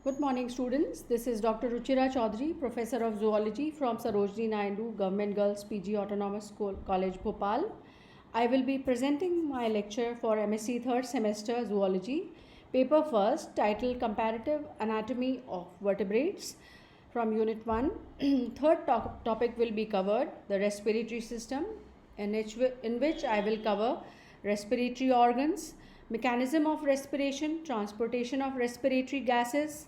Good morning, students. This is Dr. Ruchira Chaudhary, Professor of Zoology from Sarojini Naidu Government Girls PG Autonomous College, Bhopal. I will be presenting my lecture for M.Sc. third semester Zoology, paper first, titled Comparative Anatomy of Vertebrates from Unit-1. Third topic will be covered, the respiratory system, in which I will cover respiratory organs, mechanism of respiration, transportation of respiratory gases,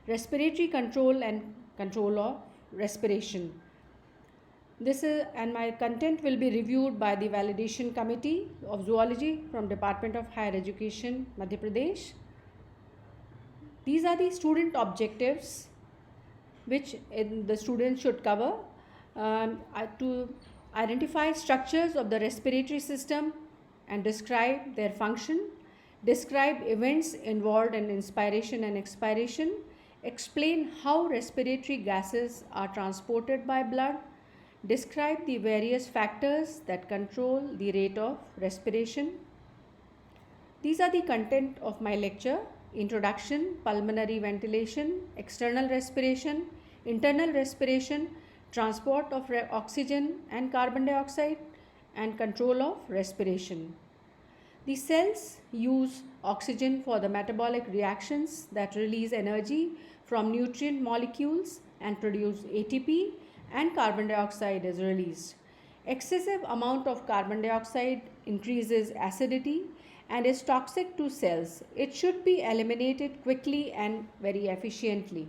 respiratory control and control of respiration. And my content will be reviewed by the Validation Committee of Zoology from Department of Higher Education, Madhya Pradesh. These are the student objectives which the students should cover to identify structures of the respiratory system and describe their function, describe events involved in inspiration and expiration, explain how respiratory gases are transported by blood, describe the various factors that control the rate of respiration. These are the content of my lecture: introduction, pulmonary ventilation, external respiration, internal respiration, transport of oxygen and carbon dioxide, and control of respiration. The cells use oxygen for the metabolic reactions that release energy from nutrient molecules and produce ATP, and carbon dioxide is released. Excessive amount of carbon dioxide increases acidity and is toxic to cells. It should be eliminated quickly and very efficiently.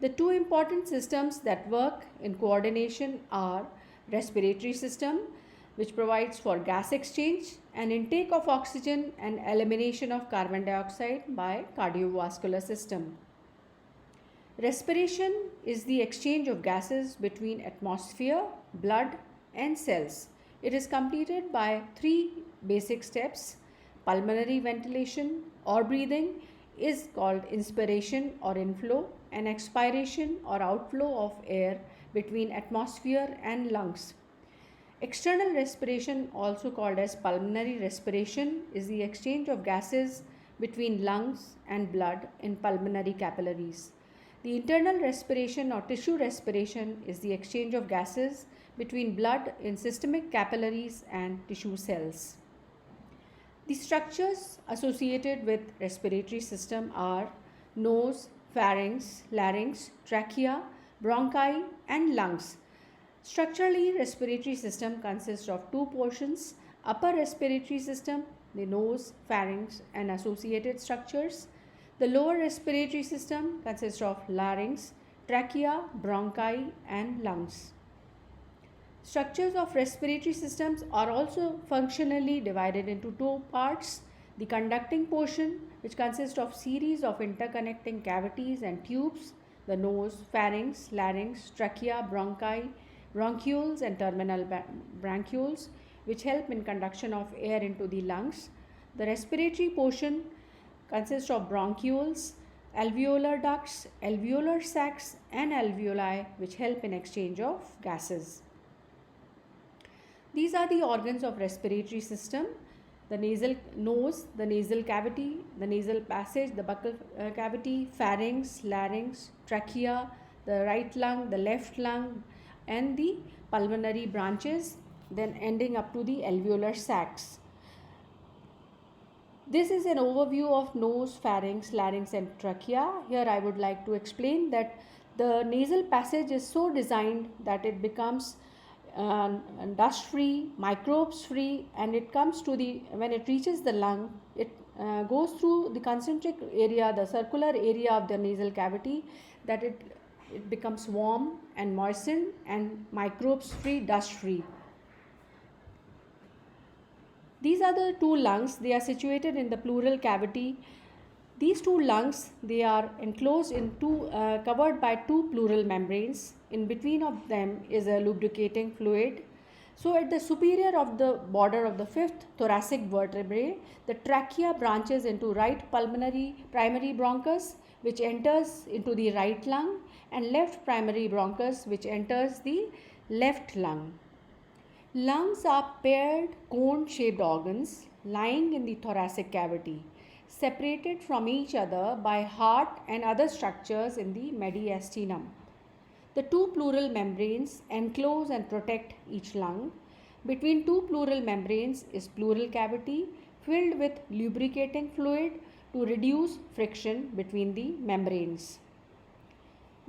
The two important systems that work in coordination are respiratory system, which provides for gas exchange and intake of oxygen and elimination of carbon dioxide by cardiovascular system. Respiration is the exchange of gases between atmosphere, blood, and cells. It is completed by three basic steps. Pulmonary ventilation or breathing is called inspiration or inflow, and expiration or outflow of air between atmosphere and lungs. External respiration, also called as pulmonary respiration, is the exchange of gases between lungs and blood in pulmonary capillaries. The internal respiration or tissue respiration is the exchange of gases between blood in systemic capillaries and tissue cells. The structures associated with respiratory system are nose, pharynx, larynx, trachea, bronchi, and lungs. Structurally, respiratory system consists of two portions: upper respiratory system, the nose, pharynx, and associated structures. The lower respiratory system consists of larynx, trachea, bronchi, and lungs. Structures of respiratory systems are also functionally divided into two parts: the conducting portion, which consists of series of interconnecting cavities and tubes, the nose, pharynx, larynx, trachea, bronchi, bronchioles, and terminal bronchioles, which help in conduction of air into the lungs. The respiratory portion consists of bronchioles, alveolar ducts, alveolar sacs, and alveoli, which help in exchange of gases. These are the organs of respiratory system: the nasal nose, the nasal cavity, the nasal passage, the buccal cavity, pharynx, larynx, trachea, the right lung, the left lung, and the pulmonary branches, then ending up to the alveolar sacs. This is an overview of nose, pharynx, larynx, and trachea. Here I would like to explain that the nasal passage is so designed that it becomes dust free, microbes free, and it comes to when it reaches the lung, it goes through the concentric area, the circular area of the nasal cavity, that it becomes warm and moistened and microbes free, dust free. These are the two lungs. They are situated in the pleural cavity. These two lungs, they are enclosed in covered by two pleural membranes. In between of them is a lubricating fluid. So at the superior of the border of the fifth thoracic vertebrae, the trachea branches into right primary bronchus, which enters into the right lung, and left primary bronchus, which enters the left lung. Lungs are paired cone-shaped organs lying in the thoracic cavity. separated from each other by heart and other structures in the mediastinum. The two pleural membranes enclose and protect each lung. Between two pleural membranes is pleural cavity filled with lubricating fluid to reduce friction between the membranes.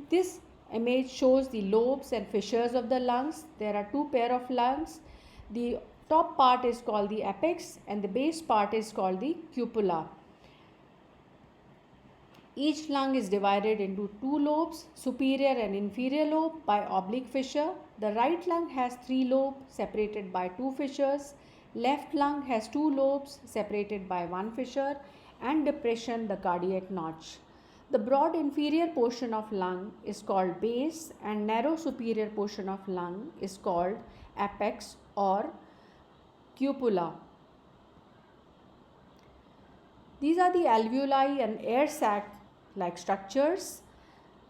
This image shows the lobes and fissures of the lungs. There are two pair of lungs. The top part is called the apex and the base part is called the cupula. Each lung is divided into two lobes, superior and inferior lobe, by oblique fissure. The right lung has three lobes separated by two fissures. Left lung has two lobes separated by one fissure and depression, the cardiac notch. The broad inferior portion of lung is called base and narrow superior portion of lung is called apex or cupula. These are the alveoli and air sac like structures.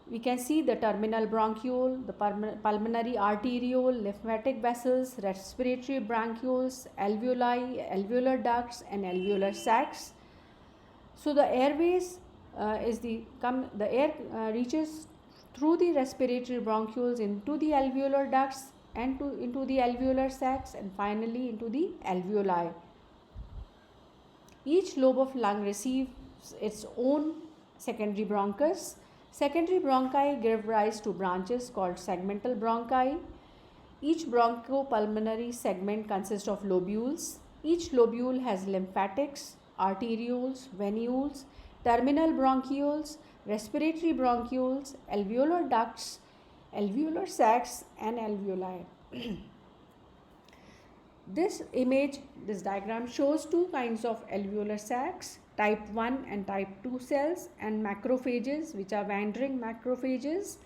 We can see the terminal bronchiole, the pulmonary arteriole, lymphatic vessels, respiratory bronchioles, alveoli, alveolar ducts and alveolar sacs. So the airways the air reaches through the respiratory bronchioles into the alveolar ducts and into the alveolar sacs and finally into the alveoli. Each lobe of lung receives its own secondary bronchus. Secondary bronchi give rise to branches called segmental bronchi. Each bronchopulmonary segment consists of lobules. Each lobule has lymphatics, arterioles, venules, terminal bronchioles, respiratory bronchioles, alveolar ducts, alveolar sacs and alveoli. This diagram shows two kinds of alveolar sacs, type 1 and type 2 cells and macrophages, which are wandering macrophages.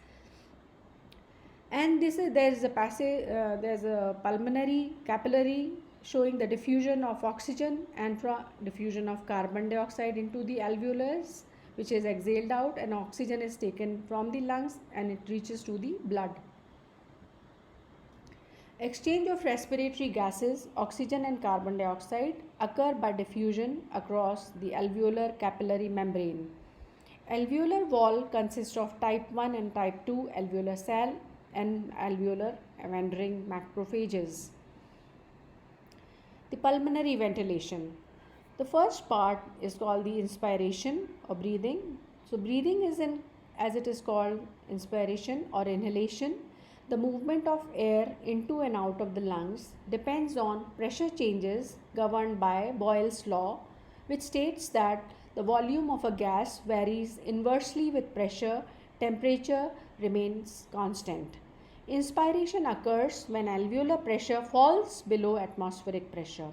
And there's a pulmonary capillary showing the diffusion of oxygen and diffusion of carbon dioxide into the alveolus, which is exhaled out, and oxygen is taken from the lungs and it reaches to the blood. Exchange of respiratory gases, oxygen and carbon dioxide, occur by diffusion across the alveolar capillary membrane. Alveolar wall consists of type 1 and type 2 alveolar cell and alveolar wandering macrophages. The pulmonary ventilation. The first part is called the inspiration or breathing. So breathing is as it is called inspiration or inhalation. The movement of air into and out of the lungs depends on pressure changes governed by Boyle's law, which states that the volume of a gas varies inversely with pressure, temperature remains constant. Inspiration occurs when alveolar pressure falls below atmospheric pressure.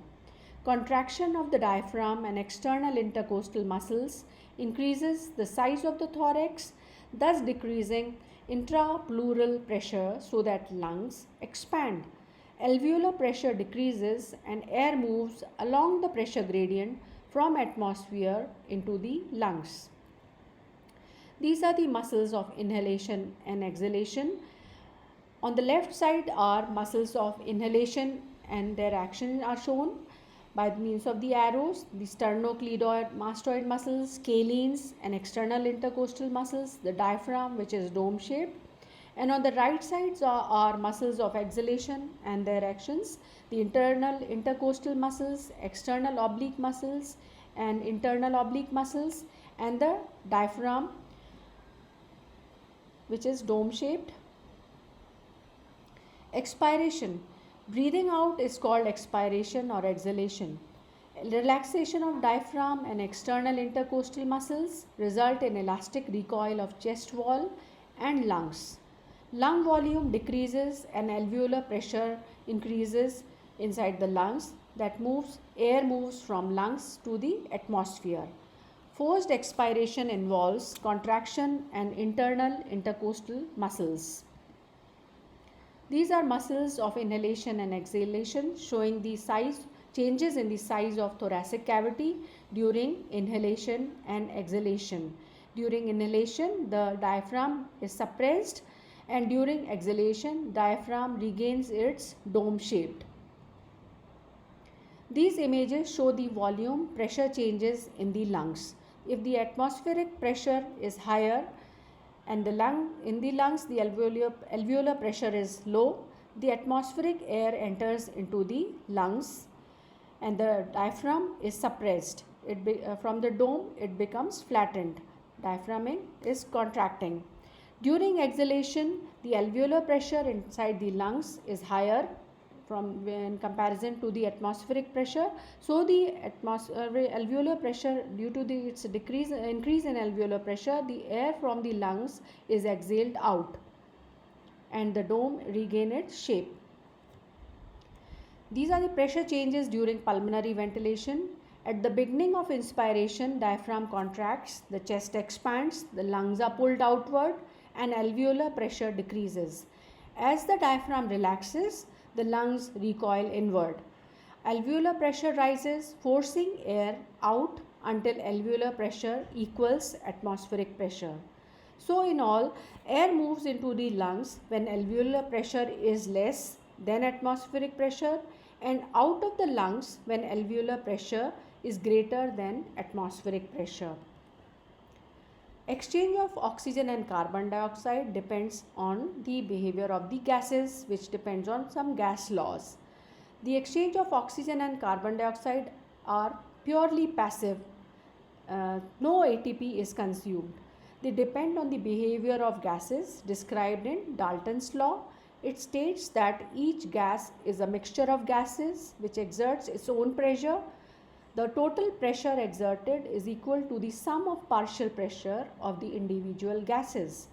Contraction of the diaphragm and external intercostal muscles increases the size of the thorax, thus decreasing intrapleural pressure so that lungs expand. Alveolar pressure decreases and air moves along the pressure gradient from atmosphere into the lungs. These are the muscles of inhalation and exhalation. On the left side are muscles of inhalation and their action are shown by means of the arrows. The sternocleidoid mastoid muscles, scalenes and external intercostal muscles, the diaphragm which is dome shaped, and on the right sides are muscles of exhalation and their actions, the internal intercostal muscles, external oblique muscles and internal oblique muscles, and the diaphragm which is dome shaped. Expiration. Breathing out is called expiration or exhalation. Relaxation of diaphragm and external intercostal muscles result in elastic recoil of chest wall and lungs. Lung volume decreases and alveolar pressure increases inside the lungs. Air moves from lungs to the atmosphere. Forced expiration involves contraction and internal intercostal muscles. These are muscles of inhalation and exhalation showing the changes in the size of thoracic cavity during inhalation and exhalation. During inhalation, the diaphragm is suppressed, and during exhalation, diaphragm regains its dome shape. These images show the volume pressure changes in the lungs. If the atmospheric pressure is higher and in the lungs the alveolar pressure is low, the atmospheric air enters into the lungs and the diaphragm is suppressed. From the dome it becomes flattened. Diaphragm is contracting. During exhalation, the alveolar pressure inside the lungs is higher in comparison to the atmospheric pressure. So the alveolar pressure, due to its increase in alveolar pressure, the air from the lungs is exhaled out and the dome regain its shape. These are the pressure changes during pulmonary ventilation. At the beginning of inspiration, diaphragm contracts, the chest expands, the lungs are pulled outward and alveolar pressure decreases. As the diaphragm relaxes, the lungs recoil inward. Alveolar pressure rises, forcing air out until alveolar pressure equals atmospheric pressure. So in all, air moves into the lungs when alveolar pressure is less than atmospheric pressure and out of the lungs when alveolar pressure is greater than atmospheric pressure. Exchange of oxygen and carbon dioxide depends on the behavior of the gases, which depends on some gas laws. The exchange of oxygen and carbon dioxide are purely passive. No ATP is consumed. They depend on the behavior of gases described in Dalton's law. It states that each gas is a mixture of gases which exerts its own pressure. The total pressure exerted is equal to the sum of partial pressure of the individual gases.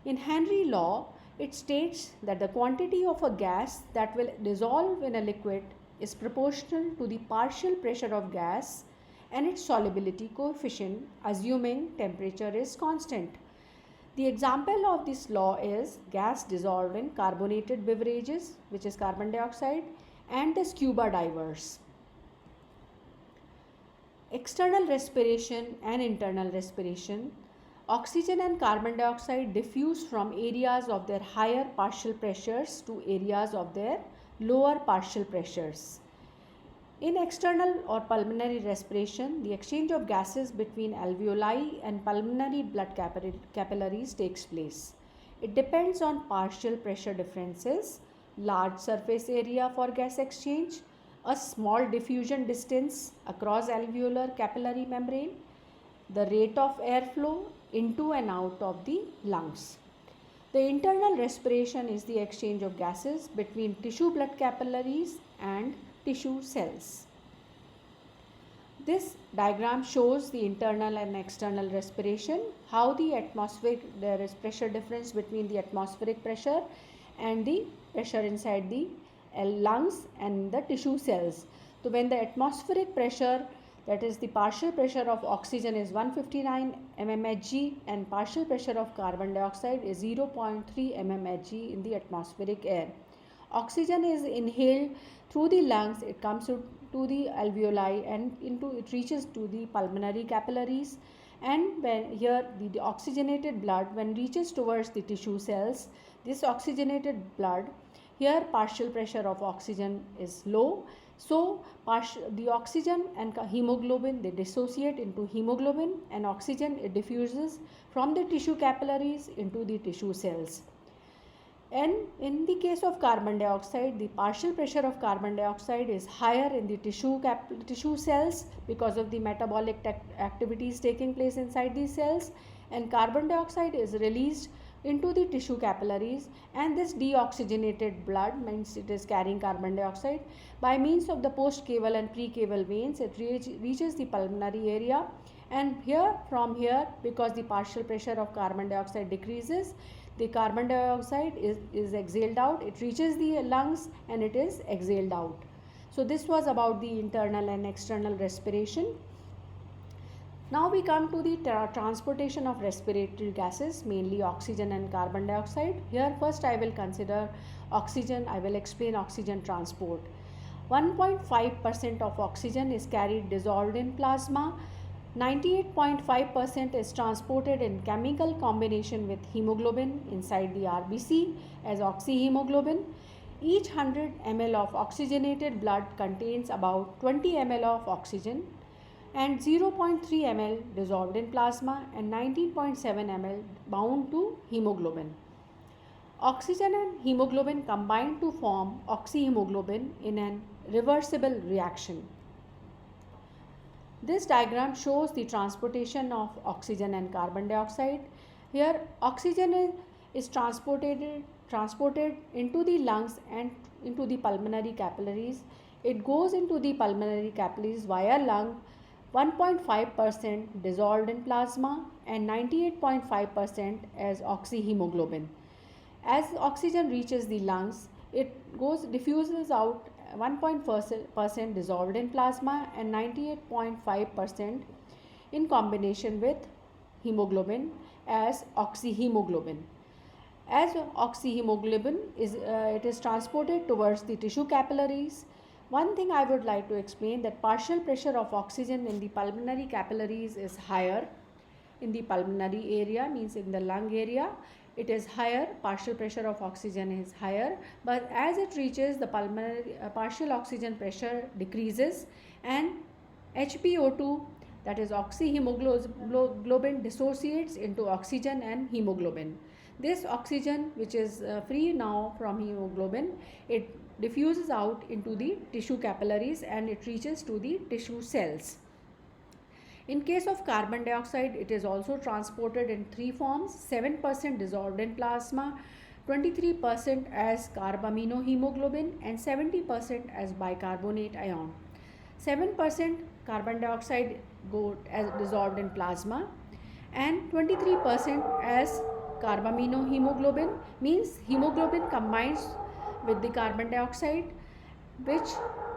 In Henry law, it states that the quantity of a gas that will dissolve in a liquid is proportional to the partial pressure of gas and its solubility coefficient, assuming temperature is constant. The example of this law is gas dissolved in carbonated beverages, which is carbon dioxide, and the scuba divers. External respiration and internal respiration. Oxygen and carbon dioxide diffuse from areas of their higher partial pressures to areas of their lower partial pressures. In external or pulmonary respiration, the exchange of gases between alveoli and pulmonary blood capillaries takes place. It depends on partial pressure differences, large surface area for gas exchange, a small diffusion distance across alveolar capillary membrane, the rate of airflow into and out of the lungs. The internal respiration is the exchange of gases between tissue blood capillaries and tissue cells. This diagram shows the internal and external respiration, how there is pressure difference between the atmospheric pressure and the pressure inside the lungs and the tissue cells. So when the atmospheric pressure, that is the partial pressure of oxygen, is 159 mmHg and partial pressure of carbon dioxide is 0.3 mmHg in the atmospheric air. Oxygen is inhaled through the lungs, it comes to the alveoli and it reaches to the pulmonary capillaries, and when here the oxygenated blood when reaches towards the tissue cells, this oxygenated blood, here partial pressure of oxygen is low, so the oxygen and hemoglobin, they dissociate into hemoglobin, and oxygen, it diffuses from the tissue capillaries into the tissue cells. And in the case of carbon dioxide, the partial pressure of carbon dioxide is higher in the tissue cells because of the metabolic activities taking place inside these cells, and carbon dioxide is released into the tissue capillaries, and this deoxygenated blood means it is carrying carbon dioxide by means of the postcaval and precaval veins. It reaches the pulmonary area, and from here, because the partial pressure of carbon dioxide decreases, the carbon dioxide is exhaled out, it reaches the lungs and it is exhaled out. So this was about the internal and external respiration. Now we come to the transportation of respiratory gases, mainly oxygen and carbon dioxide. Here first I will consider oxygen. I will explain oxygen transport. 1.5% of oxygen is carried dissolved in plasma. 98.5% is transported in chemical combination with hemoglobin inside the RBC as oxyhemoglobin. Each 100 ml of oxygenated blood contains about 20 ml of oxygen and 0.3 ml dissolved in plasma and 19.7 ml bound to hemoglobin. Oxygen and hemoglobin combine to form oxyhemoglobin in an reversible reaction. This diagram shows the transportation of oxygen and carbon dioxide. Here oxygen is transported into the lungs and into the pulmonary capillaries. It goes into the pulmonary capillaries via lung, 1.5% dissolved in plasma and 98.5% as oxyhemoglobin. As oxygen reaches the lungs, it diffuses out 1% dissolved in plasma and 98.5% in combination with hemoglobin as oxyhemoglobin. As oxyhemoglobin is transported towards the tissue capillaries. One thing I would like to explain, that partial pressure of oxygen in the pulmonary capillaries is higher. In the pulmonary area, means in the lung area, it is higher, partial pressure of oxygen is higher, but as it reaches the pulmonary, partial oxygen pressure decreases and HPO2, that is oxyhemoglobin, dissociates into oxygen and hemoglobin. This oxygen, which is free now from hemoglobin, it diffuses out into the tissue capillaries and it reaches to the tissue cells. In case of carbon dioxide, it is also transported in three forms: 7% dissolved in plasma, 23% as carbaminohemoglobin and 70% as bicarbonate ion. 7% carbon dioxide go as dissolved in plasma and 23% as carbaminohemoglobin, means hemoglobin combines with the carbon dioxide, which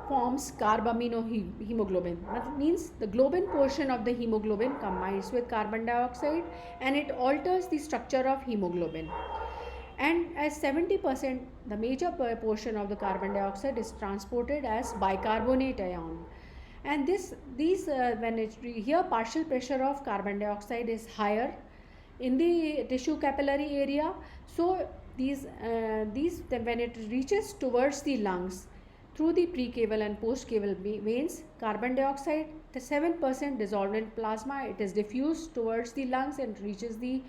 forms carbaminohemoglobin. That means the globin portion of the hemoglobin combines with carbon dioxide and it alters the structure of hemoglobin. And as 70%, the major portion of the carbon dioxide is transported as bicarbonate ion. And here partial pressure of carbon dioxide is higher in the tissue capillary area. So when it reaches towards the lungs, through the precaval and postcaval veins, carbon dioxide, the 7% dissolved in plasma, it is diffused towards the lungs and reaches the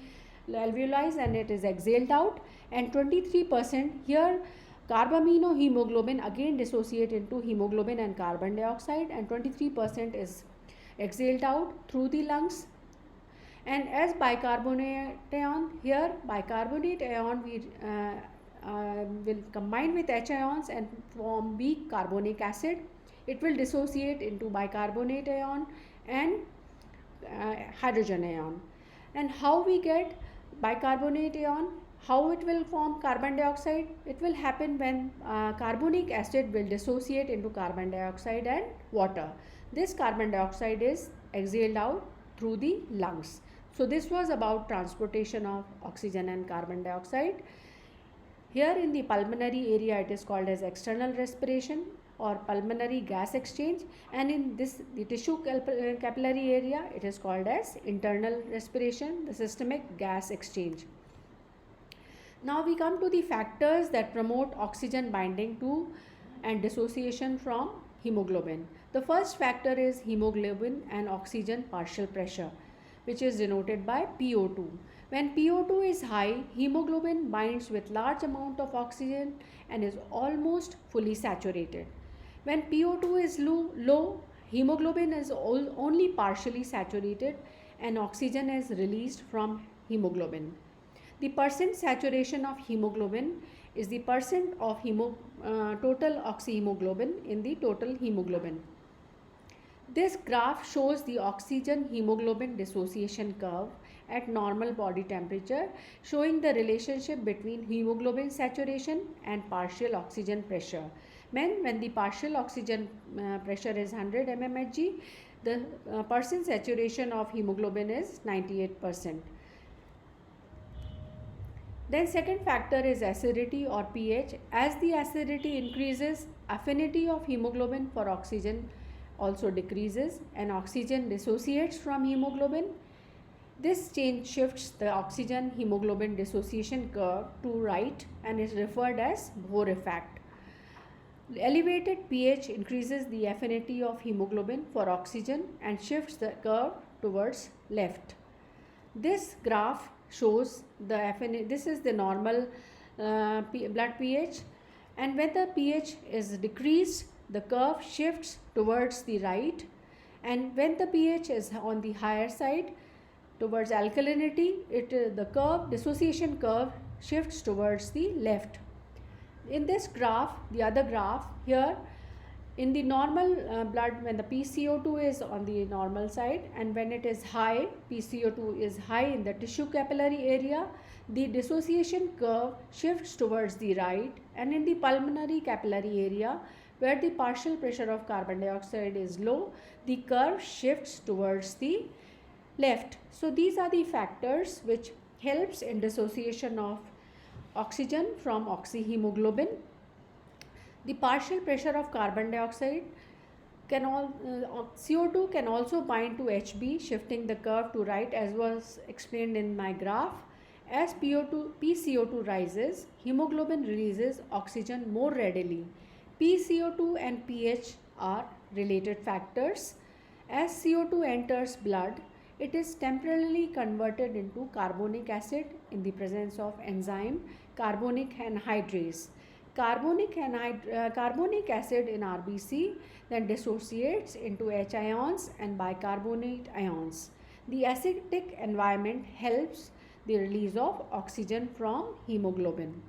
alveoli and it is exhaled out. And 23% here, carbaminohemoglobin again dissociate into hemoglobin and carbon dioxide, and 23% is exhaled out through the lungs. And as bicarbonate ion, here bicarbonate ion will combine with H ions and form weak carbonic acid. It will dissociate into bicarbonate ion and hydrogen ion. And how we get bicarbonate ion? How it will form carbon dioxide? It will happen when carbonic acid will dissociate into carbon dioxide and water. This carbon dioxide is exhaled out through the lungs. So this was about transportation of oxygen and carbon dioxide. Here in the pulmonary area, it is called as external respiration or pulmonary gas exchange, and in the tissue capillary area, it is called as internal respiration, the systemic gas exchange. Now we come to the factors that promote oxygen binding to and dissociation from hemoglobin. The first factor is hemoglobin and oxygen partial pressure, which is denoted by PO2. When PO2 is high, hemoglobin binds with large amount of oxygen and is almost fully saturated. When PO2 is low, hemoglobin is only partially saturated and oxygen is released from hemoglobin. The percent saturation of hemoglobin is the percent of total oxyhemoglobin in the total hemoglobin. This graph shows the oxygen hemoglobin dissociation curve at normal body temperature, showing the relationship between hemoglobin saturation and partial oxygen pressure. When the partial oxygen pressure is 100 mmHg, the percent saturation of hemoglobin is 98%. Then second factor is acidity or pH. As the acidity increases, affinity of hemoglobin for oxygen also decreases and oxygen dissociates from hemoglobin. This change shifts the oxygen hemoglobin dissociation curve to right and is referred as Bohr effect. Elevated pH increases the affinity of hemoglobin for oxygen and shifts the curve towards left. This graph shows the affinity. This is the normal blood pH, and when the pH is decreased, the curve shifts towards the right, and when the pH is on the higher side towards alkalinity, the curve, dissociation curve, shifts towards the left. In this graph, the other graph here, in the normal blood, when the PCO2 is on the normal side and when it is high, PCO2 is high in the tissue capillary area, the dissociation curve shifts towards the right, and in the pulmonary capillary area, where the partial pressure of carbon dioxide is low, the curve shifts towards the left. So these are the factors which helps in dissociation of oxygen from oxyhemoglobin. The partial pressure of carbon dioxide CO2 can also bind to Hb, shifting the curve to right, as was explained in my graph. As PCO2 rises, hemoglobin releases oxygen more readily. PCO2 and pH are related factors. As CO2 enters blood, it is temporarily converted into carbonic acid in the presence of enzyme carbonic anhydrase. Carbonic acid in RBC then dissociates into H ions and bicarbonate ions. The acidic environment helps the release of oxygen from hemoglobin.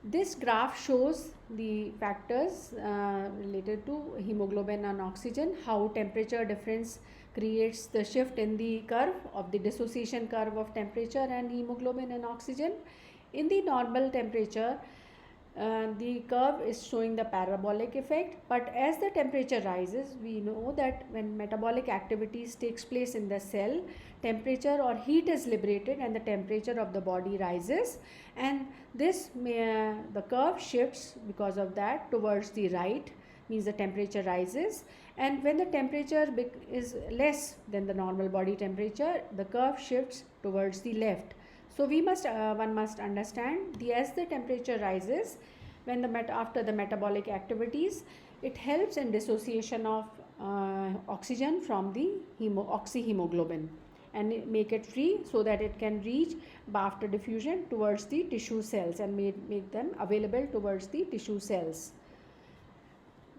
This graph shows the factors related to hemoglobin and oxygen, how temperature difference creates the shift in the curve of the dissociation curve of temperature and hemoglobin and oxygen. In the normal temperature, the curve is showing the parabolic effect, but as the temperature rises, we know that when metabolic activities takes place in the cell, temperature or heat is liberated and the temperature of the body rises, and the curve shifts because of that towards the right, means the temperature rises, and when the temperature is less than the normal body temperature, the curve shifts towards the left. So one must understand as the temperature rises, when after the metabolic activities, it helps in dissociation of oxygen from the oxyhemoglobin and make it free so that it can reach after diffusion towards the tissue cells and make them available towards the tissue cells.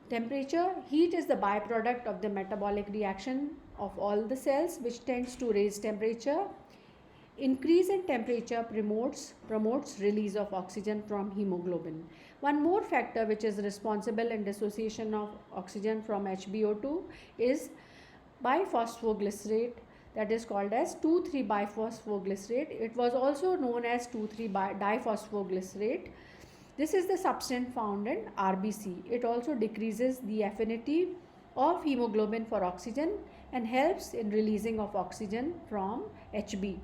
Temperature, heat is the byproduct of the metabolic reaction of all the cells, which tends to raise temperature. Increase in temperature promotes release of oxygen from hemoglobin. One more factor which is responsible in dissociation of oxygen from HbO2 is biphosphoglycerate, that is called as 2,3-biphosphoglycerate. It was also known as 2,3-diphosphoglycerate. This is the substance found in RBC. It also decreases the affinity of hemoglobin for oxygen and helps in releasing of oxygen from Hb.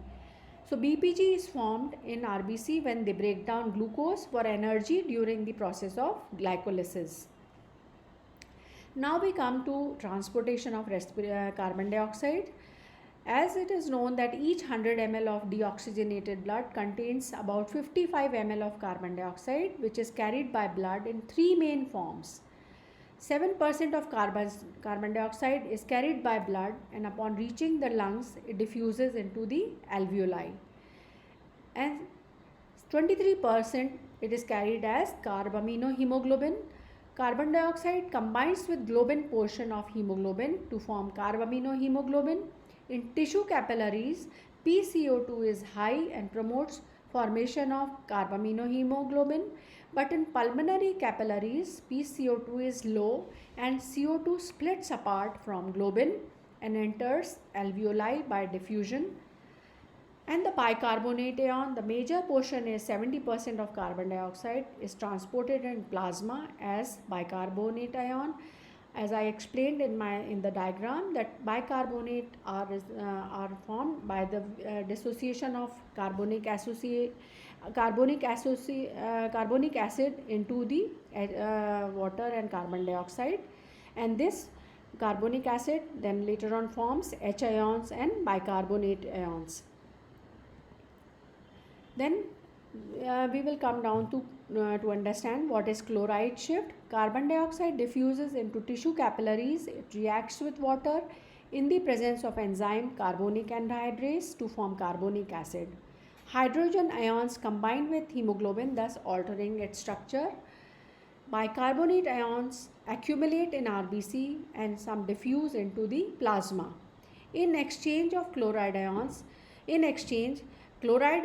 So BPG is formed in RBC when they break down glucose for energy during the process of glycolysis. Now we come to transportation of carbon dioxide. As it is known that each 100 ml of deoxygenated blood contains about 55 ml of carbon dioxide, which is carried by blood in three main forms. 7% of carbon dioxide is carried by blood, and upon reaching the lungs, it diffuses into the alveoli. And 23% it is carried as carbaminohemoglobin. Carbon dioxide combines with globin portion of hemoglobin to form carbaminohemoglobin. In tissue capillaries, PCO2 is high and promotes formation of carbaminohemoglobin, but in pulmonary capillaries, PCO2 is low and CO2 splits apart from globin and enters alveoli by diffusion. And the bicarbonate ion, the major portion is 70% of carbon dioxide is transported in plasma as bicarbonate ion. As I explained in the diagram, that bicarbonate are formed by the dissociation of carbonic acid into the water and carbon dioxide, and this carbonic acid then later on forms H ions and bicarbonate ions. Then we will come down to understand what is chloride shift. Carbon dioxide diffuses into tissue capillaries. It reacts with water in the presence of enzyme carbonic anhydrase to form carbonic acid. Hydrogen ions combine with hemoglobin, thus altering its structure. Bicarbonate ions accumulate in RBC and some diffuse into the plasma. In exchange, chloride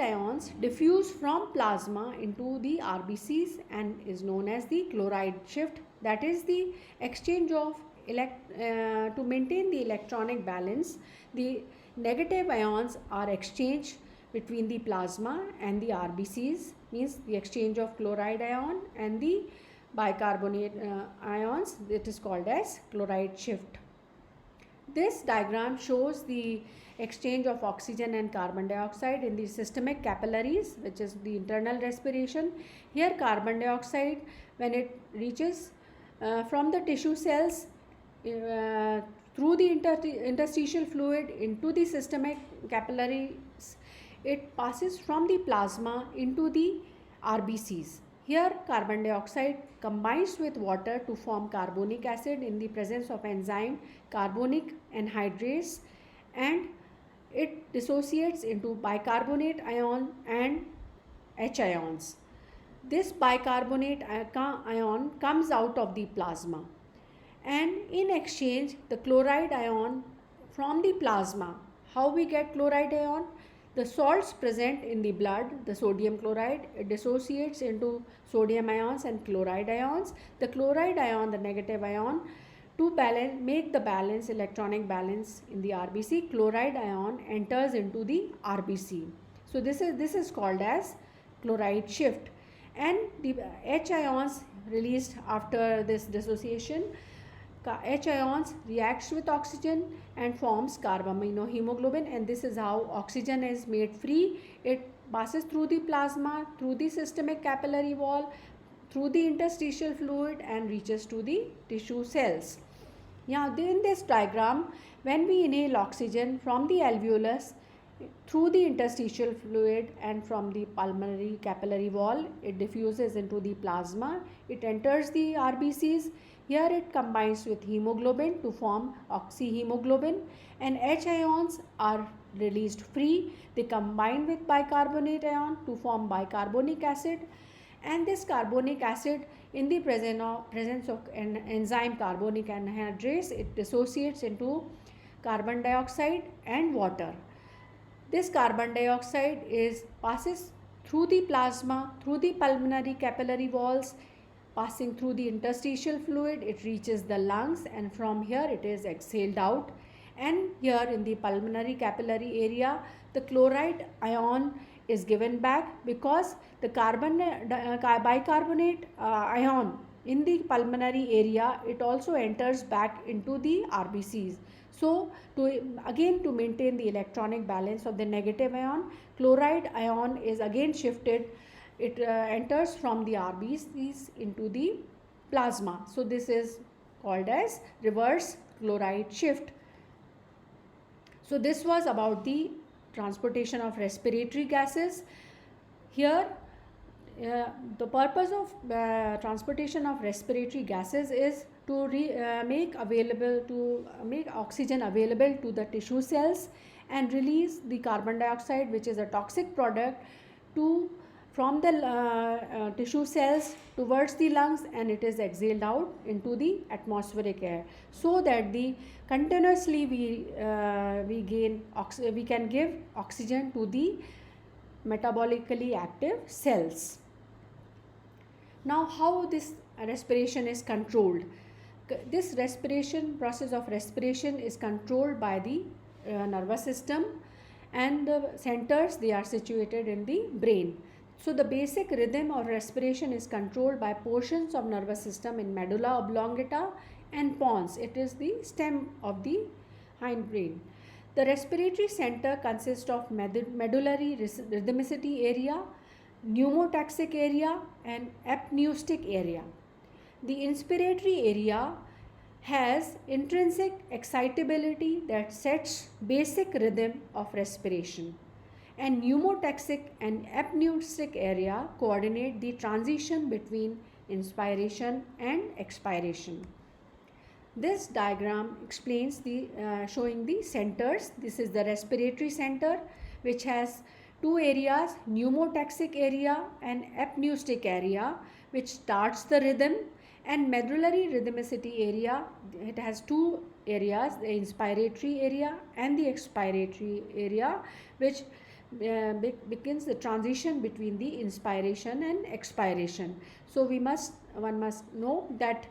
ions diffuse from plasma into the RBCs and is known as the chloride shift. That is the exchange of to maintain the electronic balance. The negative ions are exchanged between the plasma and the RBCs, means the exchange of chloride ion and the bicarbonate ions. It is called as chloride shift. This diagram shows the exchange of oxygen and carbon dioxide in the systemic capillaries, which is the internal respiration. Here carbon dioxide, when it reaches from the tissue cells through the interstitial fluid into the systemic capillaries, it passes from the plasma into the RBCs. Here carbon dioxide combines with water to form carbonic acid in the presence of enzyme carbonic anhydrase, and it dissociates into bicarbonate ion and H ions. This bicarbonate ion comes out of the plasma, and in exchange the chloride ion from the plasma. How we get chloride ion? The salts present in the blood, the sodium chloride, it dissociates into sodium ions and chloride ions. The chloride ion, the negative ion, to make the electronic balance in the RBC, chloride ion enters into the RBC. So this is called as chloride shift. And the H ions released after this dissociation, H ions reacts with oxygen and forms carbaminohemoglobin, and this is how oxygen is made free. It passes through the plasma, through the systemic capillary wall, through the interstitial fluid and reaches to the tissue cells. Now in this diagram, when we inhale oxygen from the alveolus through the interstitial fluid and from the pulmonary capillary wall, it diffuses into the plasma. It enters the RBCs. Here it combines with hemoglobin to form oxyhemoglobin, and H ions are released free. They combine with bicarbonate ion to form bicarbonic acid, and this carbonic acid, in the presence of an enzyme carbonic anhydrase, it dissociates into carbon dioxide and water. This carbon dioxide passes through the plasma, through the pulmonary capillary walls, passing through the interstitial fluid, it reaches the lungs, and from here it is exhaled out. And here in the pulmonary capillary area, the chloride ion is given back, because the bicarbonate ion in the pulmonary area, it also enters back into the RBCs. So to maintain the electronic balance of the negative ion, chloride ion is again shifted. It enters from the RBCs into the plasma. So this is called as reverse chloride shift. So this was about the transportation of respiratory gases. Here the purpose of transportation of respiratory gases is to make oxygen available to the tissue cells and release the carbon dioxide, which is a toxic product, from the tissue cells towards the lungs, and it is exhaled out into the atmospheric air, so that continuously we can give oxygen to the metabolically active cells. Now, how this respiration is controlled? This process of respiration is controlled by the nervous system, and the centers, they are situated in the brain. So the basic rhythm of respiration is controlled by portions of nervous system in medulla oblongata and pons. It is the stem of the hindbrain. The respiratory center consists of medullary rhythmicity area, pneumotaxic area and apneustic area. The inspiratory area has intrinsic excitability that sets basic rhythm of respiration, and pneumotaxic and apneutic area coordinate the transition between inspiration and expiration. This diagram explains the showing the centers. This is the respiratory center, which has two areas, pneumotaxic area and apneutic area, which starts the rhythm, and medullary rhythmicity area. It has two areas, the inspiratory area and the expiratory area, which begins the transition between the inspiration and expiration. So one must know that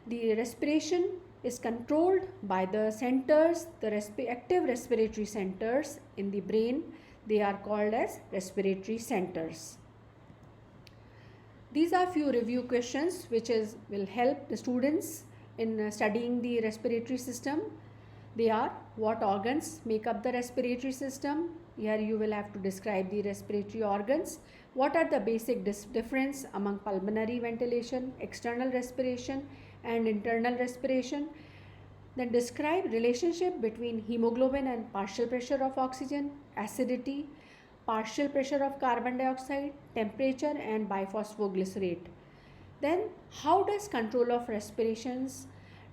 the respiration is controlled by the centers, the active respiratory centers in the brain. They are called as respiratory centers. These are few review questions which will help the students in studying the respiratory system. They are: what organs make up the respiratory system? Here you will have to describe the respiratory organs. What are the basic difference among pulmonary ventilation, external respiration and internal respiration? Then describe relationship between hemoglobin and partial pressure of oxygen, acidity, partial pressure of carbon dioxide, temperature and biphosphoglycerate. Then how does control of respirations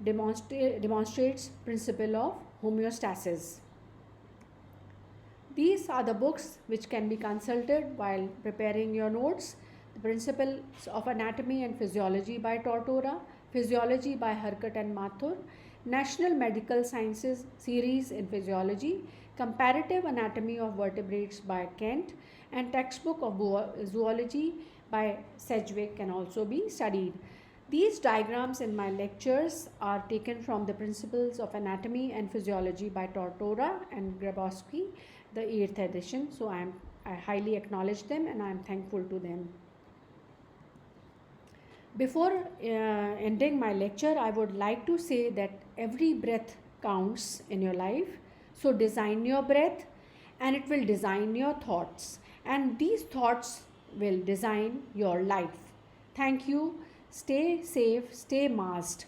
demonstrates principle of homeostasis? These are the books which can be consulted while preparing your notes. The Principles of Anatomy and Physiology by Tortora, Physiology by Harkat and Mathur, National Medical Sciences Series in Physiology, Comparative Anatomy of Vertebrates by Kent, and Textbook of Zoology by Sedgwick can also be studied. These diagrams in my lectures are taken from the Principles of Anatomy and Physiology by Tortora and Grabowski, the 8th edition. So I highly acknowledge them and I am thankful to them. Before ending my lecture, I would like to say that every breath counts in your life. So design your breath and it will design your thoughts. And these thoughts will design your life. Thank you. Stay safe, stay masked.